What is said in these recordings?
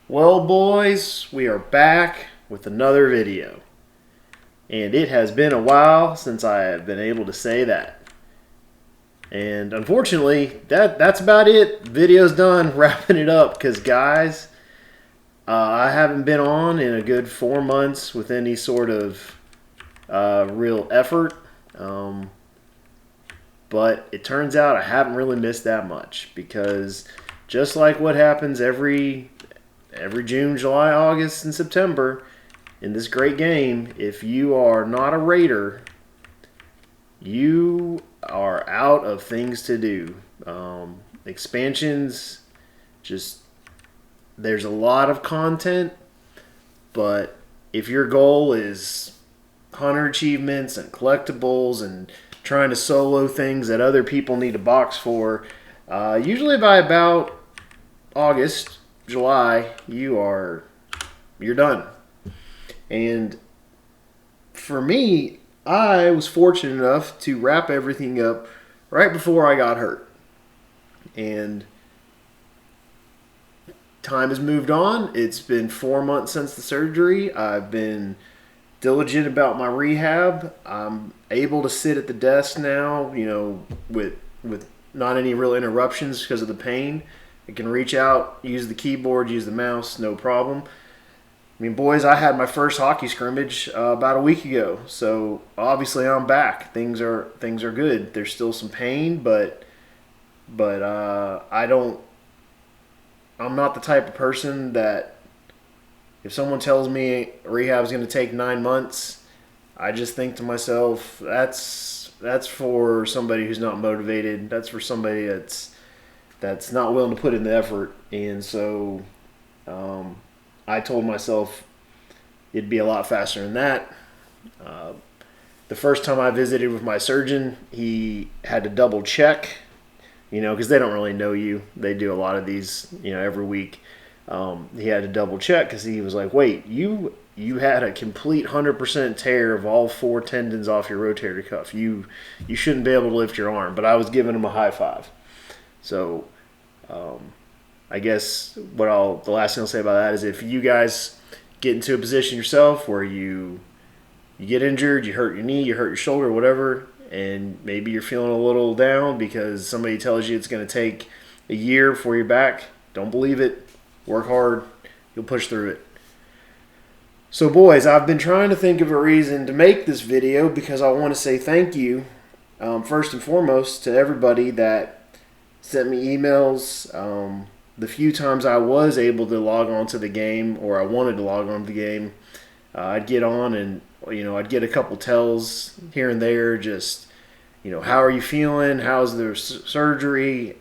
Well, boys, we are back with another video. And it has been a while since I have been able to say that. And unfortunately, that's about it. Video's done, wrapping it up. Because, guys, I haven't been on in a good 4 months with any sort of real effort. But it turns out I haven't really missed that much. Because just like what happens every June, July, August, and September in this great game, if you are not a raider, you are out of things to do. Expansions, just there's a lot of content, but if your goal is hunter achievements and collectibles and trying to solo things that other people need a box for, usually by about August, July, you're done. And for me, I was fortunate enough to wrap everything up right before I got hurt. And time has moved on. It's been 4 months since the surgery. I've been diligent about my rehab. I'm able to sit at the desk now, with not any real interruptions because of the pain. I can reach out, use the keyboard, use the mouse, no problem. I mean, boys, I had my first hockey scrimmage about a week ago, so obviously I'm back. Things are good. There's still some pain, but I'm not the type of person that if someone tells me rehab is going to take 9 months, I just think to myself, that's for somebody who's not motivated. That's for somebody that's not willing to put in the effort. And so I told myself it'd be a lot faster than that. The first time I visited with my surgeon, he had to double check, because they don't really know you. They do a lot of these, every week. He had to double check because he was like, wait, you had a complete 100% tear of all 4 tendons off your rotator cuff. You shouldn't be able to lift your arm. But I was giving him a high five. So I guess the last thing I'll say about that is if you guys get into a position yourself where you get injured, you hurt your knee, you hurt your shoulder, whatever, and maybe you're feeling a little down because somebody tells you it's going to take a year before you're back, don't believe it. Work hard. You'll push through it. So, boys, I've been trying to think of a reason to make this video because I want to say thank you, first and foremost, to everybody that sent me emails. The few times I was able to log on to the game, or I wanted to log on to the game, I'd get on and, I'd get a couple tells here and there, just, how are you feeling? How's the surgery?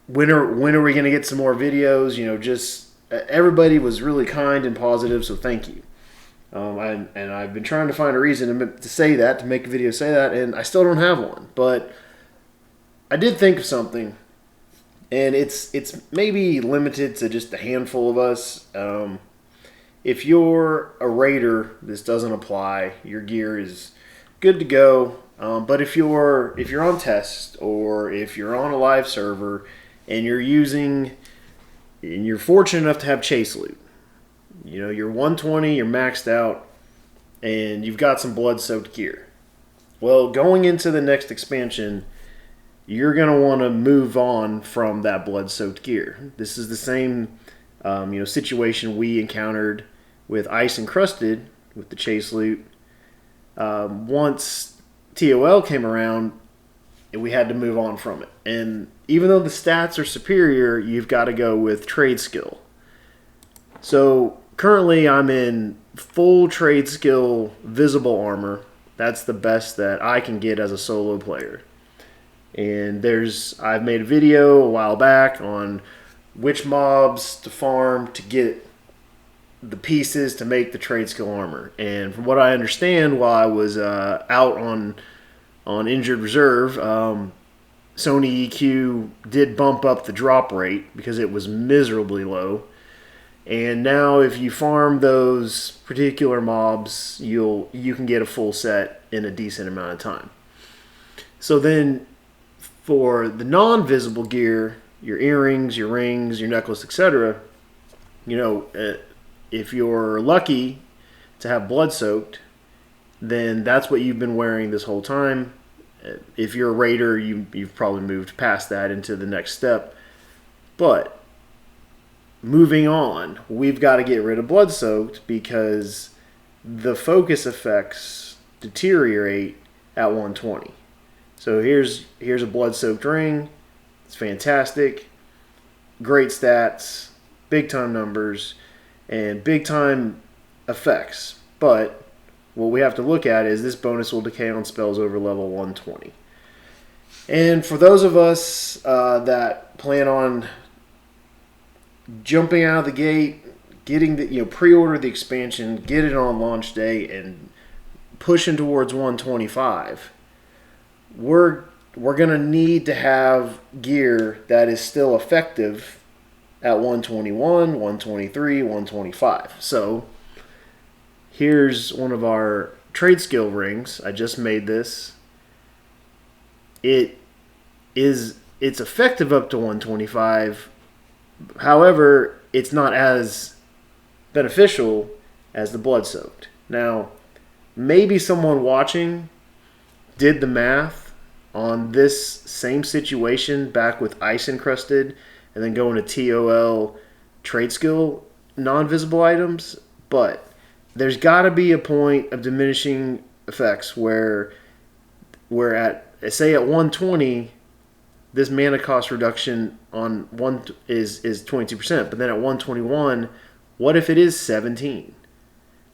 When are we going to get some more videos? Just everybody was really kind and positive, so thank you. And I've been trying to find a reason to say that, to make a video say that, and I still don't have one. But I did think of something, and it's maybe limited to just a handful of us. If you're a raider, this doesn't apply. Your gear is good to go. But if you're on test or if you're on a live server and you're fortunate enough to have chase loot, you're 120, you're maxed out, and you've got some blood-soaked gear. Well, going into the next expansion, you're going to want to move on from that blood-soaked gear. This is the same situation we encountered with Ice Encrusted with the chase loot. Once TOL came around, we had to move on from it. And even though the stats are superior, you've got to go with trade skill. So currently I'm in full trade skill visible armor. That's the best that I can get as a solo player. And I've made a video a while back on which mobs to farm to get the pieces to make the trade skill armor. And from what I understand, while I was out on injured reserve, Sony EQ did bump up the drop rate because it was miserably low. And now if you farm those particular mobs, you can get a full set in a decent amount of time. So then for the non-visible gear, your earrings, your rings, your necklace, etc., you know, if you're lucky to have blood soaked, then that's what you've been wearing this whole time. If you're a raider, you've probably moved past that into the next step. But moving on, we've got to get rid of blood soaked because the focus effects deteriorate at 120. So here's a blood soaked ring. It's fantastic. Great stats, big time numbers, and big time effects. But what we have to look at is this bonus will decay on spells over level 120. And for those of us that plan on jumping out of the gate, getting the pre-order the expansion, get it on launch day, and pushing towards 125, we're gonna need to have gear that is still effective at 121, 123, 125. So here's one of our trade skill rings. I just made this. It's effective up to 125. However, it's not as beneficial as the blood soaked. Now, maybe someone watching did the math on this same situation back with ice encrusted and then going to TOL trade skill non-visible items, but there's got to be a point of diminishing effects where we're at, say at 120, this mana cost reduction on one is 22%, but then at 121, what if it is 17?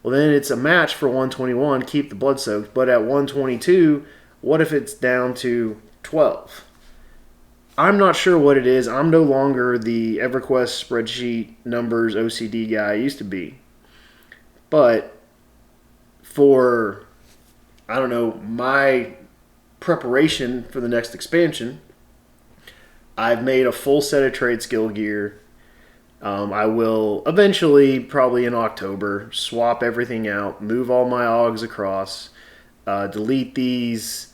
Well, then it's a match for 121, keep the blood soaked, but at 122, what if it's down to 12? I'm not sure what it is. I'm no longer the EverQuest spreadsheet numbers OCD guy I used to be. But for, I don't know, my preparation for the next expansion, I've made a full set of trade skill gear. I will eventually, probably in October, swap everything out, move all my augs across, delete these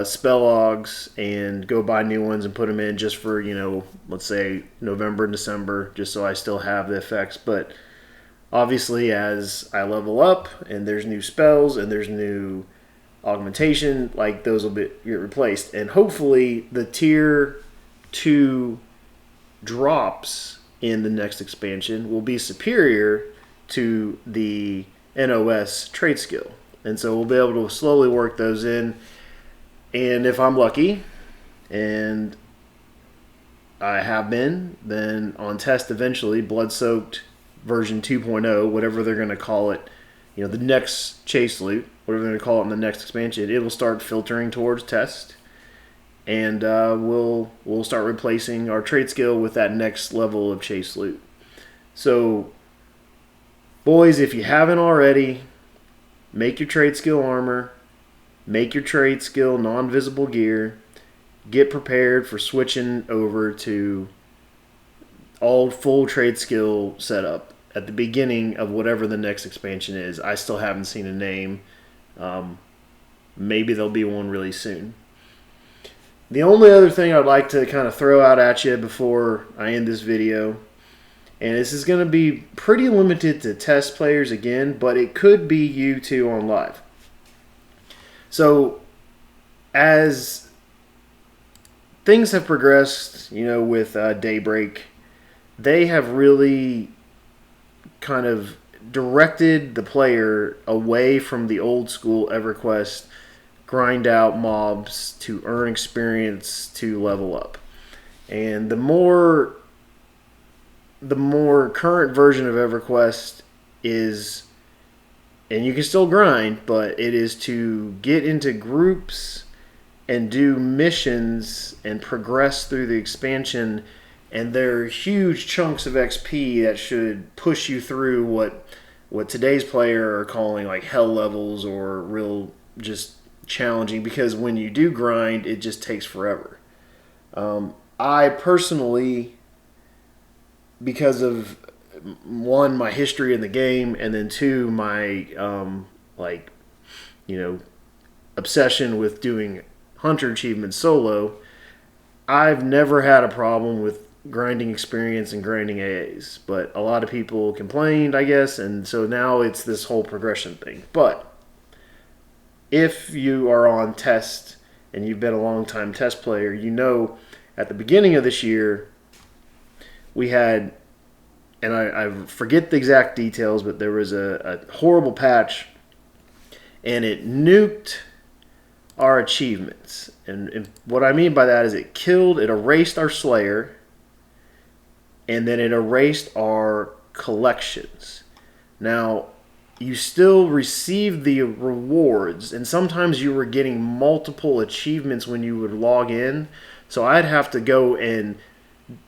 spell augs, and go buy new ones and put them in just for, let's say November and December, just so I still have the effects. But obviously, as I level up and there's new spells and there's new augmentation, like those will get replaced. And hopefully the tier 2 drops in the next expansion will be superior to the NOS trade skill. And so we'll be able to slowly work those in. And if I'm lucky, and I have been, then on test eventually, blood-soaked version 2.0, whatever they're going to call it, the next chase loot, whatever they're going to call it in the next expansion, it will start filtering towards test. And we'll start replacing our trade skill with that next level of chase loot. So, boys, if you haven't already, make your trade skill armor, make your trade skill non-visible gear, get prepared for switching over to all full trade skill setup at the beginning of whatever the next expansion is. I still haven't seen a name. Maybe there'll be one really soon. The only other thing I'd like to kind of throw out at you before I end this video, and this is going to be pretty limited to test players again, but it could be you too on live. So, as things have progressed, with Daybreak, they have really kind of directed the player away from the old school EverQuest grind out mobs to earn experience to level up. And the more current version of EverQuest is, and you can still grind, but it is to get into groups and do missions and progress through the expansion, and they're huge chunks of XP that should push you through what today's player are calling like hell levels, or real just challenging, because when you do grind, it just takes forever. I personally, because of one, my history in the game, and then two, my obsession with doing hunter achievements solo, I've never had a problem with grinding experience and grinding AAs. But a lot of people complained, I guess, and so now it's this whole progression thing. But if you are on test and you've been a long time test player, you know at the beginning of this year we had, and I forget the exact details, but there was a horrible patch and it nuked our achievements. And what I mean by that is it erased our Slayer, and then it erased our collections. Now, you still received the rewards, and sometimes you were getting multiple achievements when you would log in. So I'd have to go and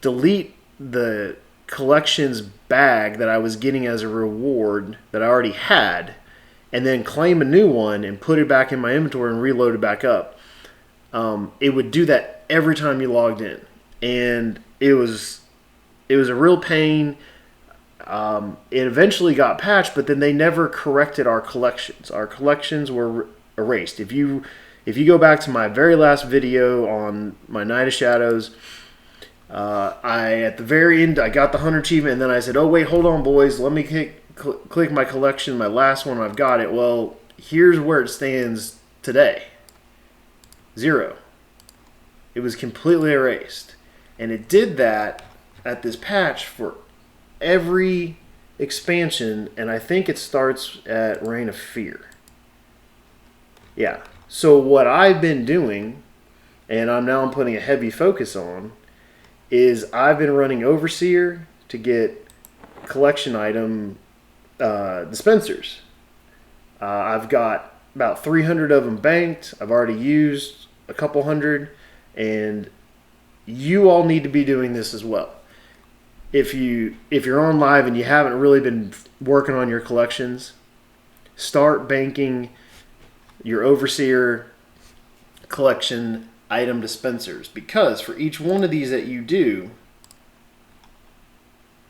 delete the collections bag that I was getting as a reward that I already had, and then claim a new one and put it back in my inventory and reload it back up. It would do that every time you logged in, and it was a real pain. It eventually got patched, but then they never corrected our collections. Our collections were erased. If you go back to my very last video on my Night of Shadows, at the very end I got the 100 achievement, and then I said, "Oh wait, hold on, boys. Let me click my collection, my last one. I've got it." Well, here's where it stands today. 0. It was completely erased, and it did that at this patch for every expansion, and I think it starts at Reign of Fear. Yeah. So what I've been doing, and I'm putting a heavy focus on, is I've been running Overseer to get collection item dispensers. I've got about 300 of them banked. I've already used a couple hundred, and you all need to be doing this as well. If you're on live and you haven't really been working on your collections, start banking your Overseer collection item dispensers, because for each one of these that you do,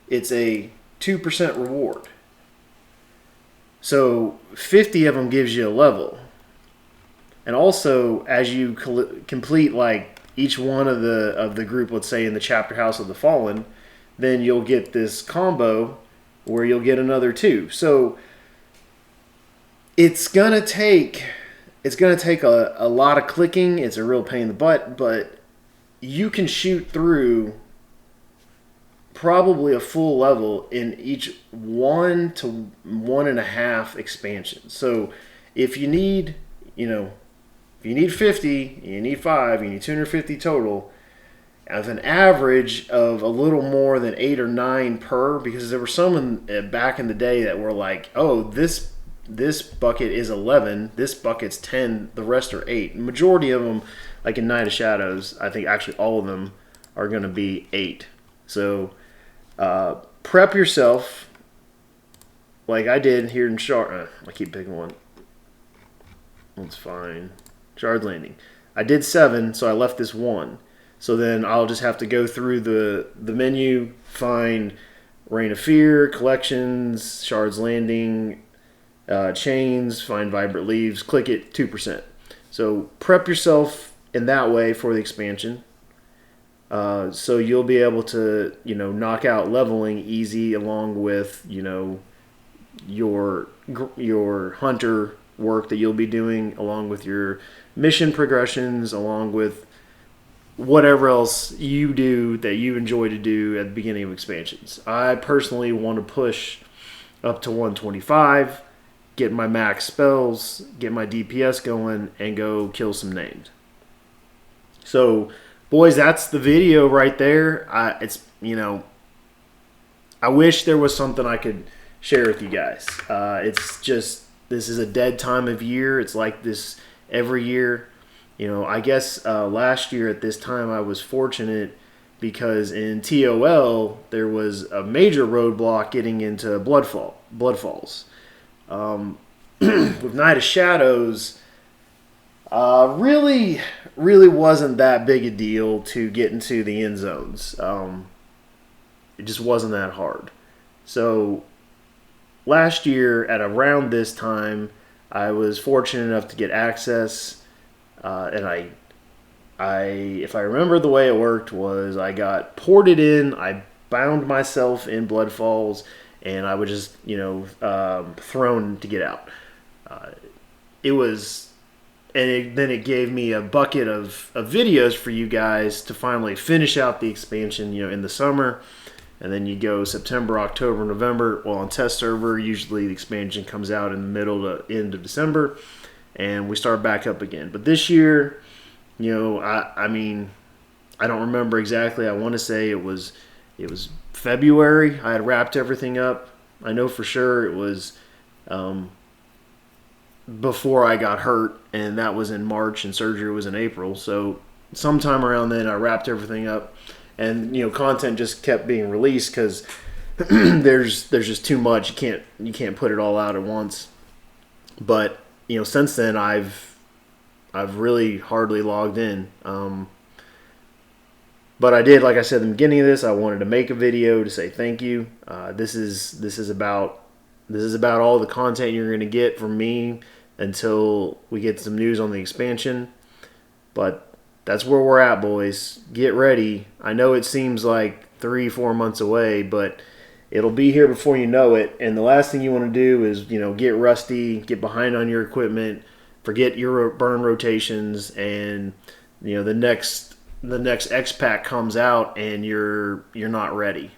it's a 2% reward. So 50 of them gives you a level. And also, as you complete like each one of the group, let's say in the Chapter House of the Fallen, then you'll get this combo where you'll get another 2. So it's gonna take a lot of clicking. It's a real pain in the butt, but you can shoot through probably a full level in each 1 to 1.5 expansions. So if you need, if you need 50, you need 5, you need 250 total, with an average of a little more than 8 or 9 per, because there were some back in the day that were like, oh, this bucket is 11, this bucket's 10, the rest are 8. The majority of them, like in Night of Shadows, I think actually all of them are going to be 8. So prep yourself like I did here in Shard. I keep picking one. That's fine. Shard's Landing. I did 7, so I left this 1. So then I'll just have to go through the menu, find Reign of Fear, Collections, Shard's Landing, Chains, find Vibrant Leaves, click it, 2%. So prep yourself in that way for the expansion. So you'll be able to, knock out leveling easy along with, your hunter work that you'll be doing, along with your mission progressions, along with whatever else you do that you enjoy to do at the beginning of expansions. I personally want to push up to 125, get my max spells, get my DPS going, and go kill some names. So, boys, that's the video right there. I wish there was something I could share with you guys. It's just, this is a dead time of year. It's like this every year. I guess last year at this time I was fortunate because in TOL there was a major roadblock getting into Bloodfalls. With Night of Shadows, really wasn't that big a deal to get into the end zones. It just wasn't that hard. So last year at around this time, I was fortunate enough to get access, and if I remember the way it worked was I got ported in, I bound myself in Blood Falls, and I was just, thrown to get out. It was, and then it gave me a bucket of videos for you guys to finally finish out the expansion, in the summer. And then you go September, October, November. Well, on test server, usually the expansion comes out in the middle to end of December, and we start back up again. But this year, I mean, I don't remember exactly. I want to say it was February. I had wrapped everything up. I know for sure it was before I got hurt, and that was in March, and surgery was in April. So sometime around then, I wrapped everything up, and content just kept being released because there's just too much. You can't put it all out at once. But since then, I've really hardly logged in. But I did, like I said in the beginning of this, I wanted to make a video to say thank you. This is about all the content you're going to get from me until we get some news on the expansion. But that's where we're at, boys. Get ready. I know it seems like 3-4 months away, but it'll be here before you know it. And the last thing you want to do is, get rusty, get behind on your equipment, forget your burn rotations, and the next X pack comes out and you're not ready.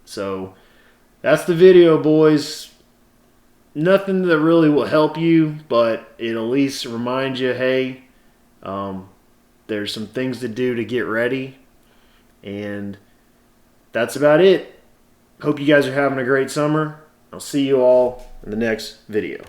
So that's the video, boys. Nothing that really will help you, but it'll at least remind you, hey, there's some things to do to get ready. And that's about it. Hope you guys are having a great summer. I'll see you all in the next video.